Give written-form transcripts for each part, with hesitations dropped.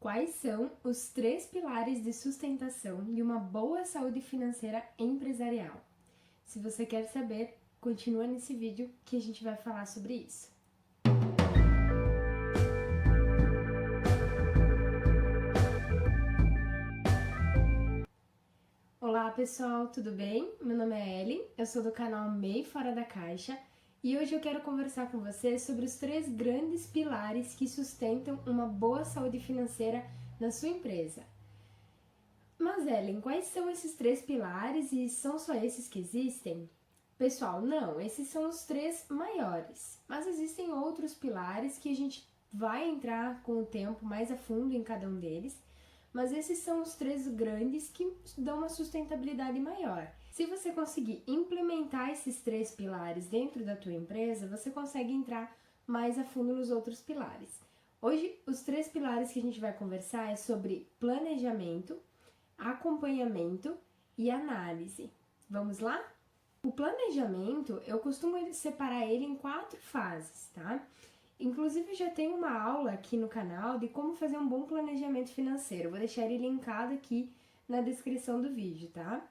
Quais são os 3 pilares de sustentação de uma boa saúde financeira empresarial? Se você quer saber, continua nesse vídeo que a gente vai falar sobre isso. Olá pessoal, tudo bem? Meu nome é Ellen, eu sou do canal MEI Fora da Caixa e hoje eu quero conversar com você sobre os 3 grandes pilares que sustentam uma boa saúde financeira na sua empresa. Mas Ellen, quais são esses 3 pilares e são só esses que existem? Pessoal, não, esses são os 3 maiores, mas existem outros pilares que a gente vai entrar com o tempo mais a fundo em cada um deles, mas esses são os 3 grandes que dão uma sustentabilidade maior. Se você conseguir implementar esses 3 pilares dentro da tua empresa, você consegue entrar mais a fundo nos outros pilares. Hoje, os 3 pilares que a gente vai conversar é sobre planejamento, acompanhamento e análise. Vamos lá? O planejamento, eu costumo separar ele em 4 fases, tá? Inclusive, já tem uma aula aqui no canal de como fazer um bom planejamento financeiro. Vou deixar ele linkado aqui na descrição do vídeo, tá?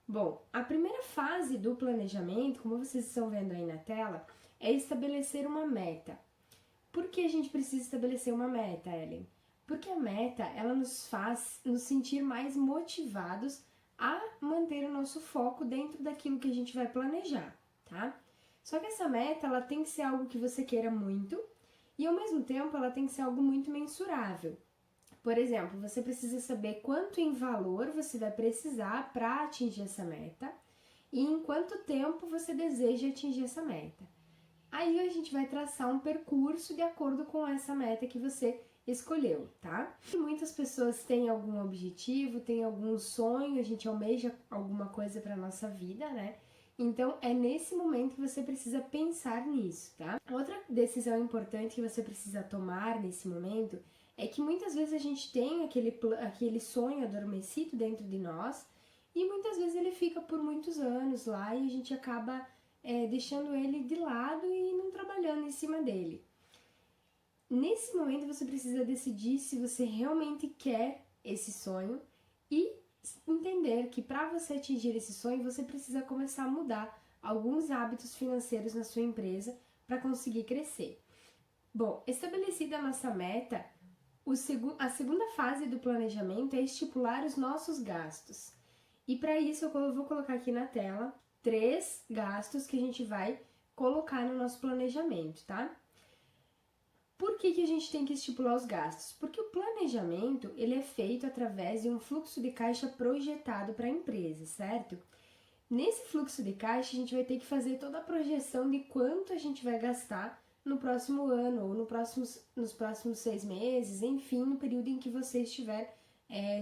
Bom, a primeira fase do planejamento, como vocês estão vendo aí na tela, é estabelecer uma meta. Por que a gente precisa estabelecer uma meta, Ellen? Porque a meta, ela nos faz nos sentir mais motivados a manter o nosso foco dentro daquilo que a gente vai planejar, tá? Só que essa meta, ela tem que ser algo que você queira muito e, ao mesmo tempo, ela tem que ser algo muito mensurável. Por exemplo, você precisa saber quanto em valor você vai precisar para atingir essa meta e em quanto tempo você deseja atingir essa meta. Aí a gente vai traçar um percurso de acordo com essa meta que você escolheu, tá? E muitas pessoas têm algum objetivo, têm algum sonho, a gente almeja alguma coisa para nossa vida, né? Então, é nesse momento que você precisa pensar nisso, tá? Outra decisão importante que você precisa tomar nesse momento é que muitas vezes a gente tem aquele sonho adormecido dentro de nós e muitas vezes ele fica por muitos anos lá e a gente acaba deixando ele de lado e não trabalhando em cima dele. Nesse momento você precisa decidir se você realmente quer esse sonho e entender que para você atingir esse sonho você precisa começar a mudar alguns hábitos financeiros na sua empresa para conseguir crescer. Bom, estabelecida a nossa meta, a segunda fase do planejamento é estipular os nossos gastos. E para isso eu vou colocar aqui na tela 3 gastos que a gente vai colocar no nosso planejamento, tá? Por que a gente tem que estipular os gastos? Porque o planejamento, ele é feito através de um fluxo de caixa projetado para a empresa, certo? Nesse fluxo de caixa, a gente vai ter que fazer toda a projeção de quanto a gente vai gastar no próximo ano, ou nos próximos 6 meses, enfim, no período em que você estiver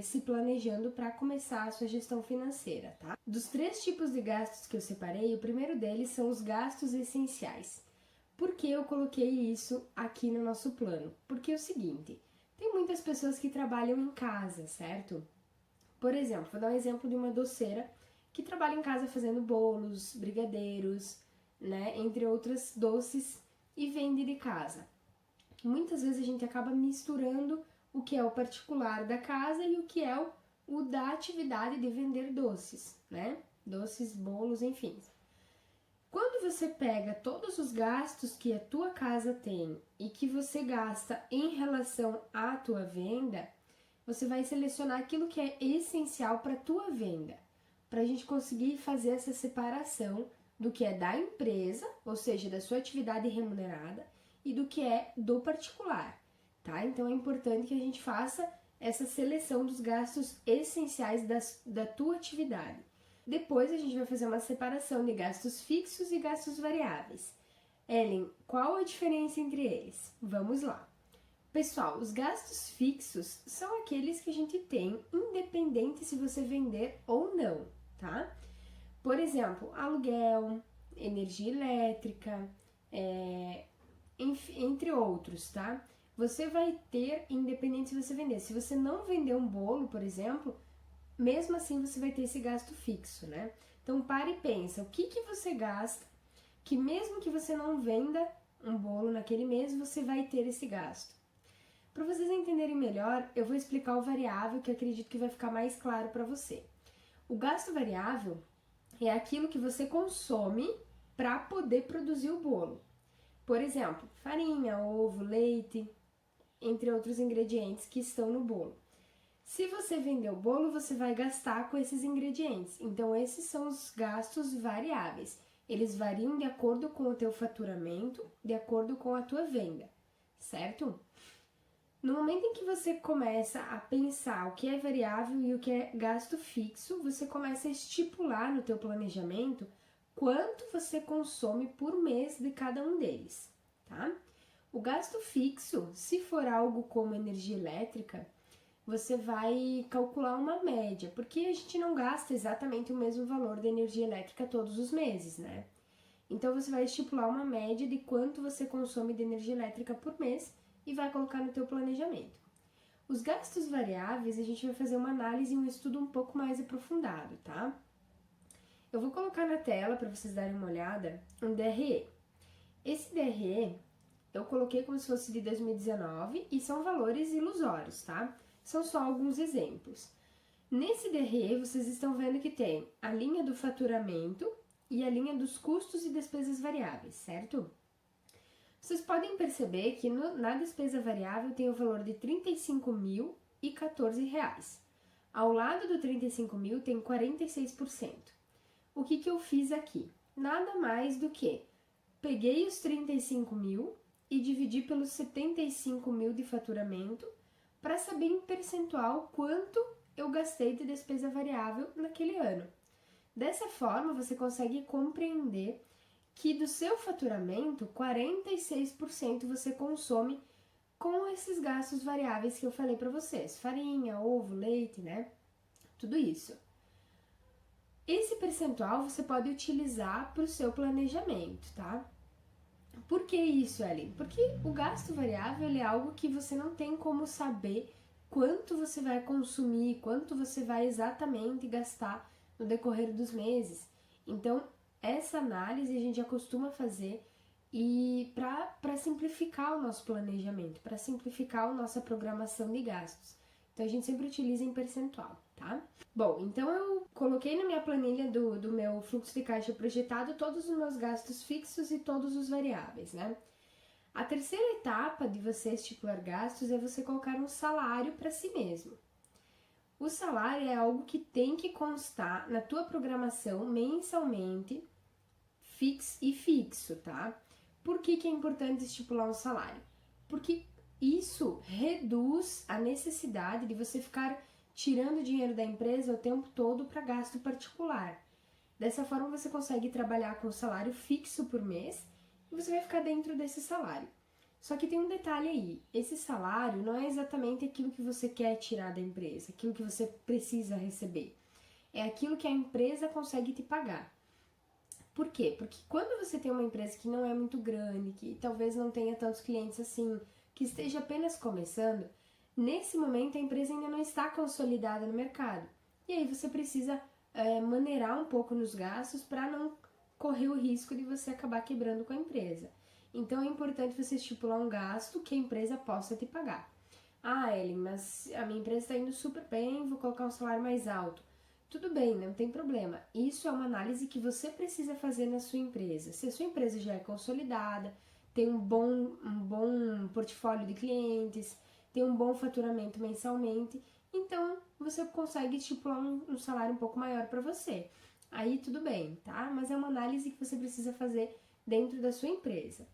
se planejando para começar a sua gestão financeira, tá? Dos 3 tipos de gastos que eu separei, o primeiro deles são os gastos essenciais. Por que eu coloquei isso aqui no nosso plano? Porque é o seguinte, tem muitas pessoas que trabalham em casa, certo? Por exemplo, vou dar um exemplo de uma doceira que trabalha em casa fazendo bolos, brigadeiros, né, entre outros doces e vende de casa. Muitas vezes a gente acaba misturando o que é o particular da casa e o que é o da atividade de vender doces, né? Doces, bolos, enfim. Quando você pega todos os gastos que a tua casa tem e que você gasta em relação à tua venda, você vai selecionar aquilo que é essencial para a tua venda, para a gente conseguir fazer essa separação do que é da empresa, ou seja, da sua atividade remunerada, e do que é do particular, tá? Então é importante que a gente faça essa seleção dos gastos essenciais da tua atividade. Depois a gente vai fazer uma separação de gastos fixos e gastos variáveis. Ellen, qual a diferença entre eles? Vamos lá. Pessoal, os gastos fixos são aqueles que a gente tem independente se você vender ou não, tá? Por exemplo, aluguel, energia elétrica, entre outros, tá? Você vai ter independente se você vender. Se você não vender um bolo, por exemplo, mesmo assim você vai ter esse gasto fixo, né? Então para e pensa, o que você gasta, que mesmo que você não venda um bolo naquele mês, você vai ter esse gasto. Para vocês entenderem melhor, eu vou explicar o variável que eu acredito que vai ficar mais claro para você. O gasto variável é aquilo que você consome para poder produzir o bolo. Por exemplo, farinha, ovo, leite, entre outros ingredientes que estão no bolo. Se você vender o bolo, você vai gastar com esses ingredientes. Então, esses são os gastos variáveis. Eles variam de acordo com o teu faturamento, de acordo com a tua venda, certo? No momento em que você começa a pensar o que é variável e o que é gasto fixo, você começa a estipular no teu planejamento quanto você consome por mês de cada um deles, tá? O gasto fixo, se for algo como energia elétrica, você vai calcular uma média, porque a gente não gasta exatamente o mesmo valor de energia elétrica todos os meses, né? Então você vai estipular uma média de quanto você consome de energia elétrica por mês e vai colocar no teu planejamento. Os gastos variáveis, a gente vai fazer uma análise e um estudo um pouco mais aprofundado, tá? Eu vou colocar na tela para vocês darem uma olhada um DRE. Esse DRE eu coloquei como se fosse de 2019 e são valores ilusórios, tá? São só alguns exemplos. Nesse DRE, vocês estão vendo que tem a linha do faturamento e a linha dos custos e despesas variáveis, certo? Vocês podem perceber que na despesa variável tem o valor de R$ 35.014. Ao lado do 35 mil tem 46%. O que eu fiz aqui? Nada mais do que peguei os 35 mil e dividi pelos 75 mil de faturamento para saber em percentual quanto eu gastei de despesa variável naquele ano. Dessa forma, você consegue compreender que do seu faturamento, 46% você consome com esses gastos variáveis que eu falei para vocês. Farinha, ovo, leite, né? Tudo isso. Esse percentual você pode utilizar para o seu planejamento, tá? Por que isso, Ellen? Porque o gasto variável é algo que você não tem como saber quanto você vai consumir, quanto você vai exatamente gastar no decorrer dos meses. Então, essa análise a gente já costuma fazer e para simplificar o nosso planejamento, para simplificar a nossa programação de gastos. Então, a gente sempre utiliza em percentual, tá? Bom, então eu coloquei na minha planilha do meu fluxo de caixa projetado todos os meus gastos fixos e todos os variáveis, né? A terceira etapa de você estipular gastos é você colocar um salário para si mesmo. O salário é algo que tem que constar na tua programação mensalmente fixo, tá? Por que é importante estipular um salário? Porque isso reduz a necessidade de você ficar tirando dinheiro da empresa o tempo todo para gasto particular. Dessa forma você consegue trabalhar com um salário fixo por mês e você vai ficar dentro desse salário. Só que tem um detalhe aí, esse salário não é exatamente aquilo que você quer tirar da empresa, aquilo que você precisa receber. É aquilo que a empresa consegue te pagar. Por quê? Porque quando você tem uma empresa que não é muito grande, que talvez não tenha tantos clientes assim, que esteja apenas começando, nesse momento a empresa ainda não está consolidada no mercado. E aí você precisa maneirar um pouco nos gastos para não correr o risco de você acabar quebrando com a empresa. Então é importante você estipular um gasto que a empresa possa te pagar. Ah, Ellen, mas a minha empresa está indo super bem, vou colocar um salário mais alto. Tudo bem, não tem problema. Isso é uma análise que você precisa fazer na sua empresa. Se a sua empresa já é consolidada, tem um bom portfólio de clientes, tem um bom faturamento mensalmente, então você consegue estipular um salário um pouco maior para você. Aí tudo bem, tá? Mas é uma análise que você precisa fazer dentro da sua empresa.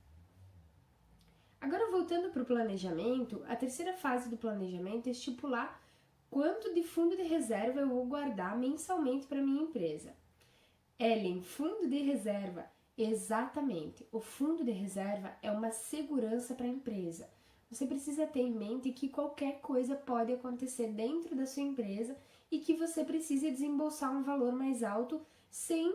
Agora, voltando para o planejamento, a terceira fase do planejamento é estipular quanto de fundo de reserva eu vou guardar mensalmente para minha empresa. Ellen, fundo de reserva. Exatamente. O fundo de reserva é uma segurança para a empresa. Você precisa ter em mente que qualquer coisa pode acontecer dentro da sua empresa e que você precisa desembolsar um valor mais alto sem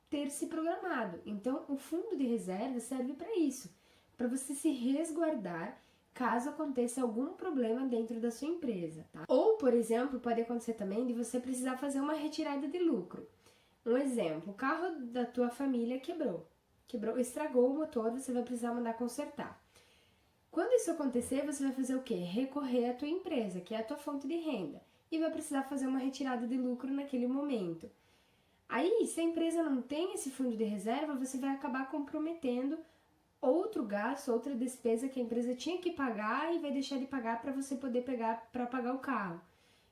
ter se programado. Então, o fundo de reserva serve para isso, para você se resguardar caso aconteça algum problema dentro da sua empresa, tá? Ou, por exemplo, pode acontecer também de você precisar fazer uma retirada de lucro. Um exemplo, o carro da tua família quebrou, estragou o motor, você vai precisar mandar consertar. Quando isso acontecer, você vai fazer o quê? Recorrer à tua empresa, que é a tua fonte de renda, e vai precisar fazer uma retirada de lucro naquele momento. Aí, se a empresa não tem esse fundo de reserva, você vai acabar comprometendo outro gasto, outra despesa que a empresa tinha que pagar e vai deixar de pagar para você poder pegar para pagar o carro.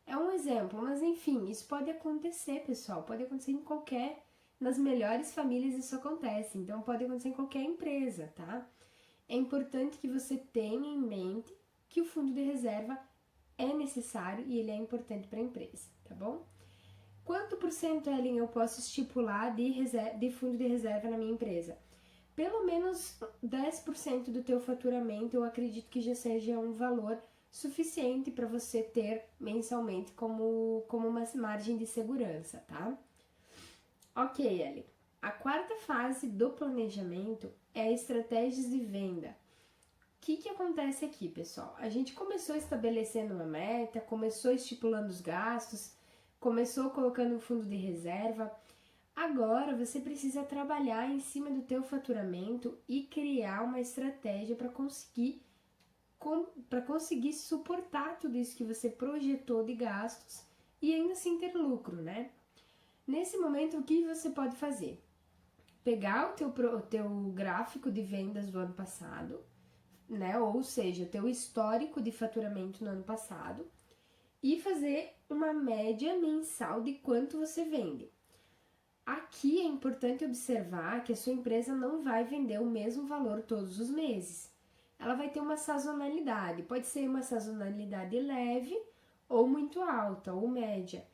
É um exemplo, mas enfim, isso pode acontecer, pessoal, pode acontecer em qualquer, nas melhores famílias isso acontece, então pode acontecer em qualquer empresa, tá? É importante que você tenha em mente que o fundo de reserva é necessário e ele é importante para a empresa, tá bom? Quanto por cento, Ellen, eu posso estipular de fundo de reserva na minha empresa? Pelo menos 10% do teu faturamento, eu acredito que já seja um valor suficiente para você ter mensalmente como uma margem de segurança, tá? Ok, Ellen. A quarta fase do planejamento é estratégias de venda. O que acontece aqui, pessoal? A gente começou estabelecendo uma meta, começou estipulando os gastos, começou colocando um fundo de reserva. Agora você precisa trabalhar em cima do teu faturamento e criar uma estratégia para conseguir suportar tudo isso que você projetou de gastos e ainda assim ter lucro, né? Nesse momento, o que você pode fazer? Pegar o teu gráfico de vendas do ano passado, né? Ou seja, o teu histórico de faturamento no ano passado e fazer uma média mensal de quanto você vende. Aqui é importante observar que a sua empresa não vai vender o mesmo valor todos os meses. Ela vai ter uma sazonalidade, pode ser uma sazonalidade leve ou muito alta ou média.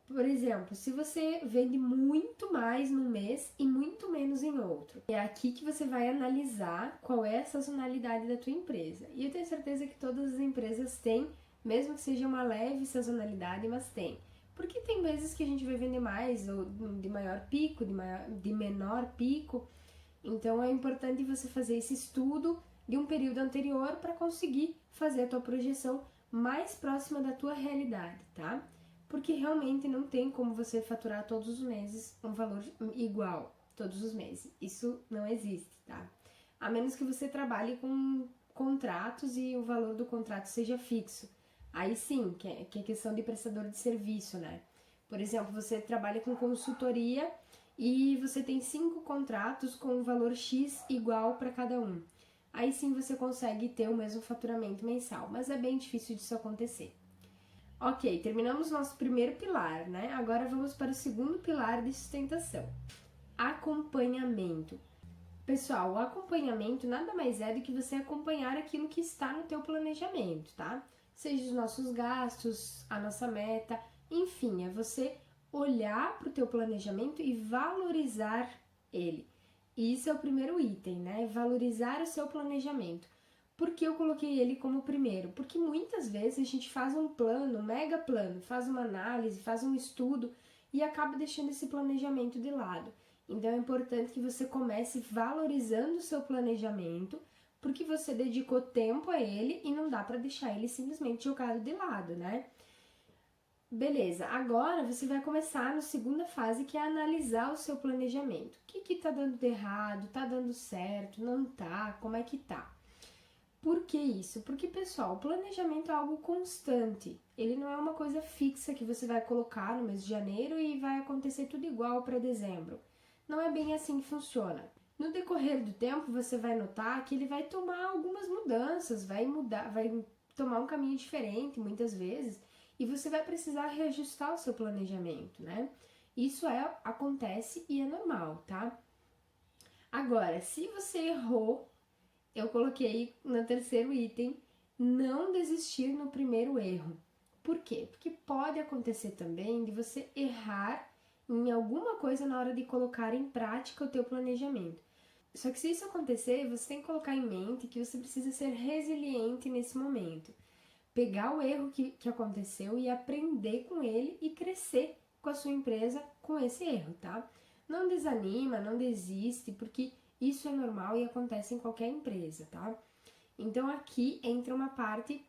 Por exemplo, se você vende muito mais num mês e muito menos em outro, é aqui que você vai analisar qual é a sazonalidade da tua empresa. E eu tenho certeza que todas as empresas têm, mesmo que seja uma leve sazonalidade, mas tem. Porque tem vezes que a gente vai vender mais, ou de maior pico, de menor pico. Então é importante você fazer esse estudo de um período anterior para conseguir fazer a tua projeção mais próxima da tua realidade, tá? Porque realmente não tem como você faturar todos os meses um valor igual, todos os meses. Isso não existe, tá? A menos que você trabalhe com contratos e o valor do contrato seja fixo. Aí sim, que é questão de prestador de serviço, né? Por exemplo, você trabalha com consultoria e você tem 5 contratos com um valor X igual para cada um. Aí sim você consegue ter o mesmo faturamento mensal, mas é bem difícil disso acontecer. Ok, terminamos nosso primeiro pilar, né? Agora vamos para o segundo pilar de sustentação. Acompanhamento. Pessoal, o acompanhamento nada mais é do que você acompanhar aquilo que está no teu planejamento, tá? Seja os nossos gastos, a nossa meta, enfim, é você olhar para o teu planejamento e valorizar ele. E isso é o primeiro item, né? Valorizar o seu planejamento. Por que eu coloquei ele como primeiro? Porque muitas vezes a gente faz um plano, um mega plano, faz uma análise, faz um estudo e acaba deixando esse planejamento de lado. Então é importante que você comece valorizando o seu planejamento, porque você dedicou tempo a ele e não dá para deixar ele simplesmente jogado de lado, né? Beleza, agora você vai começar na segunda fase, que é analisar o seu planejamento. O que tá dando de errado, tá dando certo, não tá, como é que tá? Por que isso? Porque, pessoal, o planejamento é algo constante. Ele não é uma coisa fixa que você vai colocar no mês de janeiro e vai acontecer tudo igual para dezembro. Não é bem assim que funciona. No decorrer do tempo, você vai notar que ele vai tomar algumas mudanças, vai tomar um caminho diferente muitas vezes, e você vai precisar reajustar o seu planejamento, né? Isso acontece e é normal, tá? Agora, se você errou, eu coloquei no terceiro item, não desistir no primeiro erro. Por quê? Porque pode acontecer também de você errar em alguma coisa na hora de colocar em prática o teu planejamento. Só que se isso acontecer, você tem que colocar em mente que você precisa ser resiliente nesse momento. Pegar o erro que aconteceu e aprender com ele e crescer com a sua empresa com esse erro, tá? Não desanima, não desiste, porque isso é normal e acontece em qualquer empresa, tá? Então aqui entra uma parte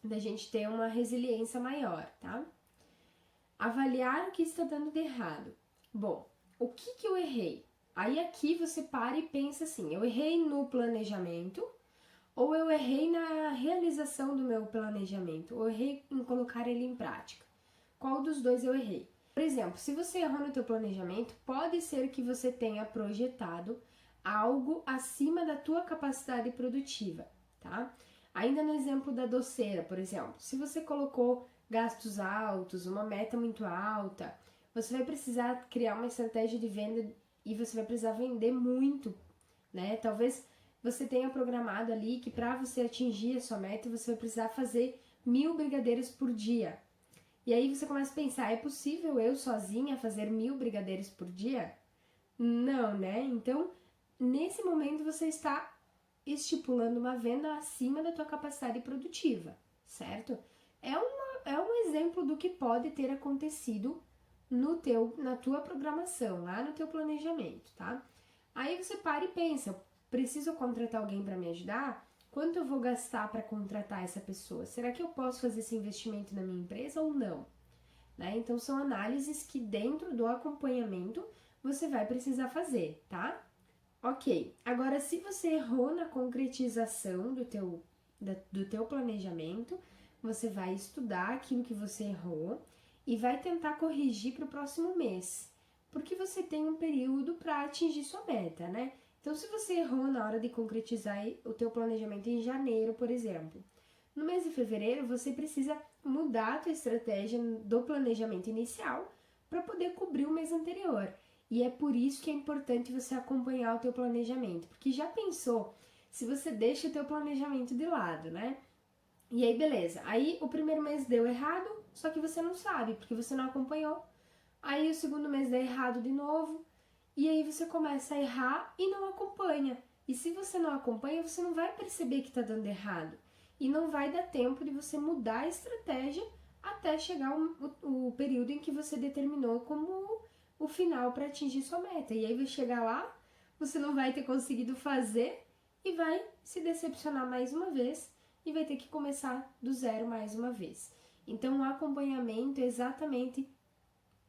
da gente ter uma resiliência maior, tá? Avaliar o que está dando de errado. Bom, o que eu errei? Aí aqui você para e pensa assim, eu errei no planejamento ou eu errei na realização do meu planejamento, ou errei em colocar ele em prática. Qual dos dois eu errei? Por exemplo, se você errou no teu planejamento, pode ser que você tenha projetado algo acima da tua capacidade produtiva, tá? Ainda no exemplo da doceira, por exemplo, se você colocou gastos altos, uma meta muito alta, você vai precisar criar uma estratégia de venda e você vai precisar vender muito, né? Talvez você tenha programado ali que para você atingir a sua meta, você vai precisar fazer 1000 brigadeiros por dia. E aí você começa a pensar, é possível eu sozinha fazer 1000 brigadeiros por dia? Não, né? Então, nesse momento você está estipulando uma venda acima da tua capacidade produtiva, certo? É um exemplo do que pode ter acontecido na tua programação, lá no teu planejamento, tá? Aí você para e pensa, preciso contratar alguém para me ajudar? Quanto eu vou gastar para contratar essa pessoa? Será que eu posso fazer esse investimento na minha empresa ou não? Né? Então são análises que dentro do acompanhamento você vai precisar fazer, tá? Ok, agora se você errou na concretização do teu planejamento, você vai estudar aquilo que você errou e vai tentar corrigir para o próximo mês, porque você tem um período para atingir sua meta, né? Então, se você errou na hora de concretizar o teu planejamento em janeiro, por exemplo, no mês de fevereiro você precisa mudar a tua estratégia do planejamento inicial para poder cobrir o mês anterior. E é por isso que é importante você acompanhar o teu planejamento, porque já pensou se você deixa o teu planejamento de lado, né? E aí, beleza. Aí, o primeiro mês deu errado, só que você não sabe, porque você não acompanhou. Aí, o segundo mês deu errado de novo, e aí você começa a errar e não acompanha. E se você não acompanha, você não vai perceber que tá dando errado. E não vai dar tempo de você mudar a estratégia até chegar o período em que você determinou como o final para atingir sua meta. E aí vai chegar lá, você não vai ter conseguido fazer e vai se decepcionar mais uma vez e vai ter que começar do zero mais uma vez. Então, o acompanhamento é exatamente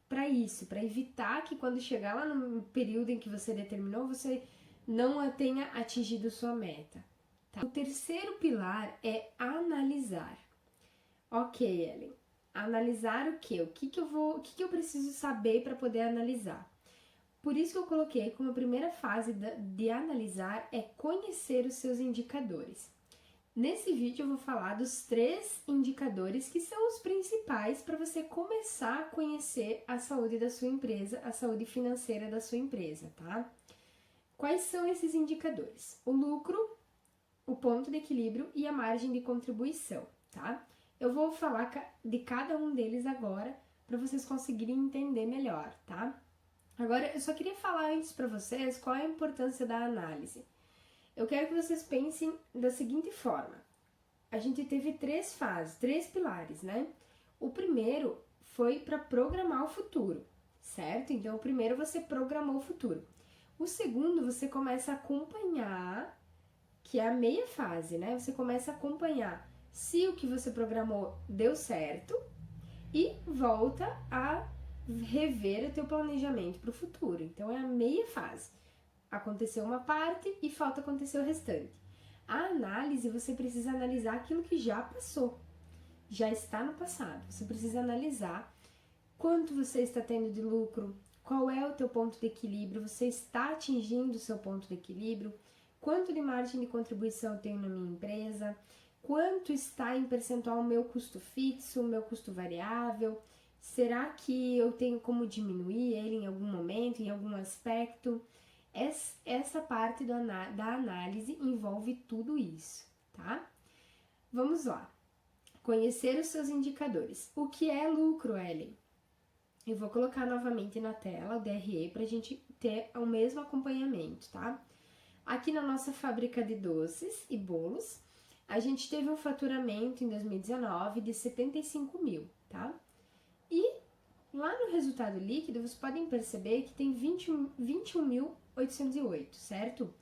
para isso, para evitar que quando chegar lá no período em que você determinou, você não tenha atingido sua meta. Tá? O terceiro pilar é analisar. Ok, Ellen. Analisar o quê? O que eu preciso saber para poder analisar? Por isso que eu coloquei como a primeira fase de analisar é conhecer os seus indicadores. Nesse vídeo eu vou falar dos 3 indicadores que são os principais para você começar a conhecer a saúde da sua empresa, a saúde financeira da sua empresa, tá? Quais são esses indicadores? O lucro, o ponto de equilíbrio e a margem de contribuição, tá? Eu vou falar de cada um deles agora para vocês conseguirem entender melhor, tá? Agora, eu só queria falar antes para vocês qual é a importância da análise. Eu quero que vocês pensem da seguinte forma. A gente teve 3 fases, 3 pilares, né? O primeiro foi para programar o futuro, certo? Então, o primeiro você programou o futuro. O segundo, você começa a acompanhar, que é a meia fase, né? Você começa a acompanhar se o que você programou deu certo e volta a rever o teu planejamento para o futuro. Então, é a meia fase. Aconteceu uma parte e falta acontecer o restante. A análise, você precisa analisar aquilo que já passou, já está no passado. Você precisa analisar quanto você está tendo de lucro, qual é o teu ponto de equilíbrio, você está atingindo o seu ponto de equilíbrio, quanto de margem de contribuição eu tenho na minha empresa, quanto está em percentual o meu custo fixo, o meu custo variável, será que eu tenho como diminuir ele em algum momento, em algum aspecto? Essa parte da análise envolve tudo isso, tá? Vamos lá. Conhecer os seus indicadores. O que é lucro, Ellen? Eu vou colocar novamente na tela o DRE para a gente ter o mesmo acompanhamento, tá? Aqui na nossa fábrica de doces e bolos, a gente teve um faturamento em 2019 de 75 mil, tá? E lá no resultado líquido, vocês podem perceber que tem 21.808, certo?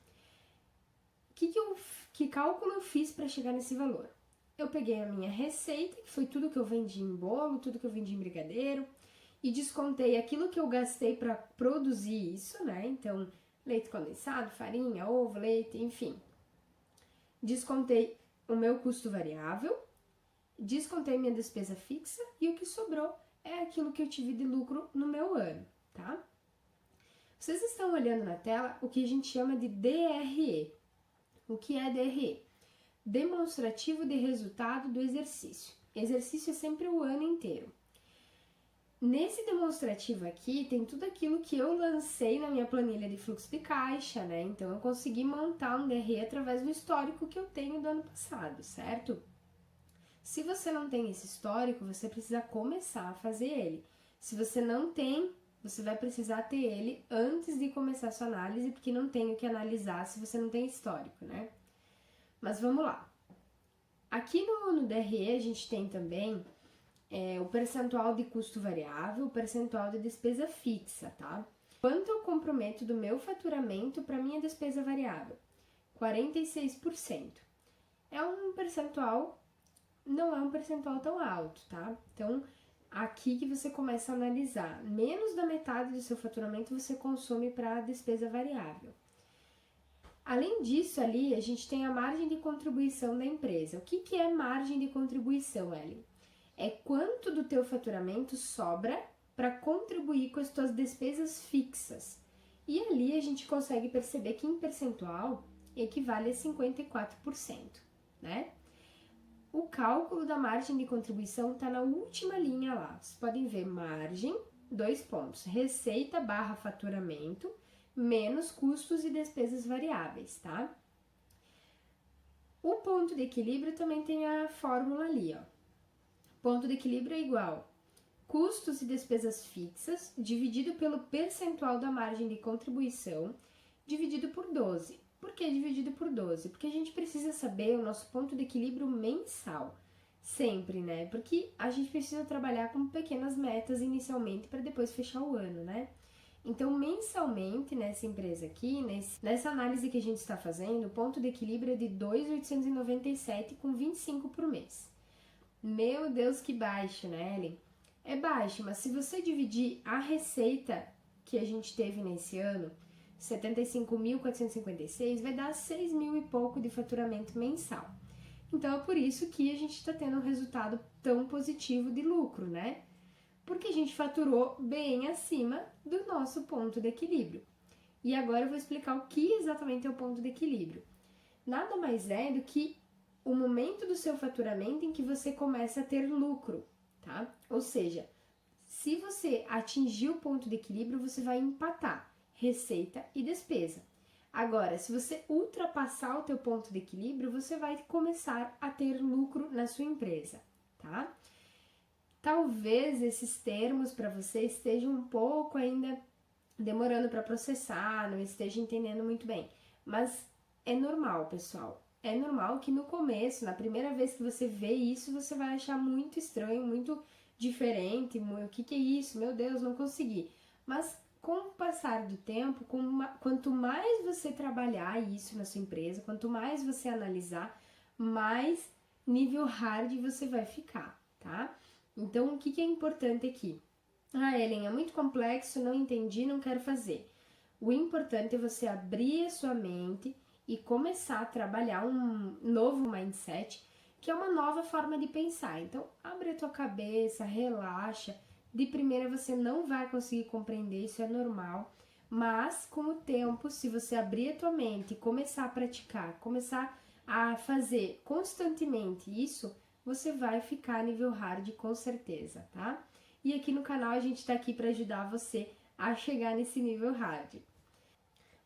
Que cálculo eu fiz para chegar nesse valor? Eu peguei a minha receita, que foi tudo que eu vendi em bolo, tudo que eu vendi em brigadeiro, e descontei aquilo que eu gastei para produzir isso, né? Então, leite condensado, farinha, ovo, leite, enfim. descontei o meu custo variável, descontei minha despesa fixa e o que sobrou é aquilo que eu tive de lucro no meu ano, tá? Vocês estão olhando na tela o que a gente chama de DRE. O que é DRE? Demonstrativo de resultado do exercício. Exercício é sempre o ano inteiro. Nesse demonstrativo aqui tem tudo aquilo que eu lancei na minha planilha de fluxo de caixa, né? Então eu consegui montar um DRE através do histórico que eu tenho do ano passado, certo? Se você não tem esse histórico, você precisa começar a fazer ele. Se você não tem, você vai precisar ter ele antes de começar a sua análise, porque não tem o que analisar se você não tem histórico, né? Mas vamos lá. Aqui no DRE a gente tem também o percentual de custo variável, o percentual de despesa fixa, tá? Quanto eu comprometo do meu faturamento para minha despesa variável? 46%. É um percentual, não é um percentual tão alto, tá? Então, aqui que você começa a analisar, menos da metade do seu faturamento você consome para a despesa variável. Além disso, ali, a gente tem a margem de contribuição da empresa. O que é margem de contribuição, Ellen? É quanto do teu faturamento sobra para contribuir com as tuas despesas fixas. E ali a gente consegue perceber que em percentual equivale a 54%, né? O cálculo da margem de contribuição está na última linha lá. Vocês podem ver margem, 2 pontos, receita barra faturamento, menos custos e despesas variáveis, tá? O ponto de equilíbrio também tem a fórmula ali, ó. Ponto de equilíbrio é igual custos e despesas fixas dividido pelo percentual da margem de contribuição dividido por 12. Por que dividido por 12? Porque a gente precisa saber o nosso ponto de equilíbrio mensal, sempre, né? Porque a gente precisa trabalhar com pequenas metas inicialmente para depois fechar o ano, né? Então, mensalmente, nessa empresa aqui, nessa análise que a gente está fazendo, o ponto de equilíbrio é de 2.897 com 25 por mês. Meu Deus, que baixo, né, Ellen? É baixo, mas se você dividir a receita que a gente teve nesse ano, 75.456, vai dar 6 mil e pouco de faturamento mensal. Então, é por isso que a gente está tendo um resultado tão positivo de lucro, né? Porque a gente faturou bem acima do nosso ponto de equilíbrio. E agora eu vou explicar o que exatamente é o ponto de equilíbrio. Nada mais é do que o momento do seu faturamento em que você começa a ter lucro, tá? Ou seja, se você atingir o ponto de equilíbrio, você vai empatar receita e despesa. Agora, se você ultrapassar o teu ponto de equilíbrio, você vai começar a ter lucro na sua empresa, tá? Talvez esses termos para você estejam um pouco ainda demorando para processar, não esteja entendendo muito bem, mas é normal, pessoal. É normal que no começo, na primeira vez que você vê isso, você vai achar muito estranho, muito diferente. O que é isso? Meu Deus, não consegui. Mas com o passar do tempo, quanto mais você trabalhar isso na sua empresa, quanto mais você analisar, mais nível hard você vai ficar, tá? Então, o que é importante aqui? Ah, Ellen, é muito complexo, não entendi, não quero fazer. O importante é você abrir a sua mente e começar a trabalhar um novo mindset, que é uma nova forma de pensar. Então, abre a tua cabeça, relaxa. De primeira você não vai conseguir compreender, isso é normal. Mas, com o tempo, se você abrir a tua mente e começar a praticar, começar a fazer constantemente isso, você vai ficar a nível hard com certeza, tá? E aqui no canal a gente tá aqui para ajudar você a chegar nesse nível hard.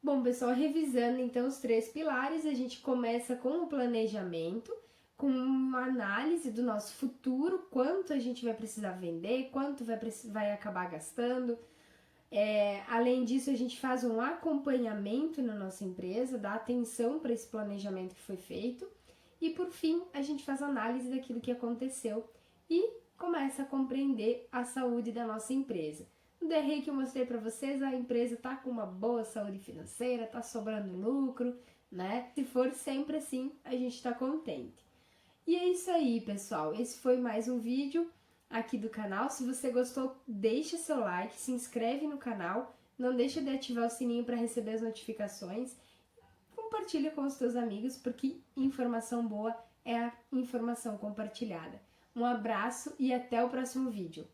Bom, pessoal, revisando então os 3 pilares, a gente começa com o planejamento, com uma análise do nosso futuro, quanto a gente vai precisar vender, quanto vai acabar gastando. Além disso, a gente faz um acompanhamento na nossa empresa, dá atenção para esse planejamento que foi feito. E por fim, a gente faz análise daquilo que aconteceu e começa a compreender a saúde da nossa empresa. No DRE que eu mostrei para vocês, a empresa está com uma boa saúde financeira, está sobrando lucro, né? Se for sempre assim, a gente está contente. E é isso aí, pessoal. Esse foi mais um vídeo aqui do canal. Se você gostou, deixa seu like, se inscreve no canal, não deixa de ativar o sininho para receber as notificações. compartilha com os teus amigos, porque informação boa é a informação compartilhada. Um abraço e até o próximo vídeo.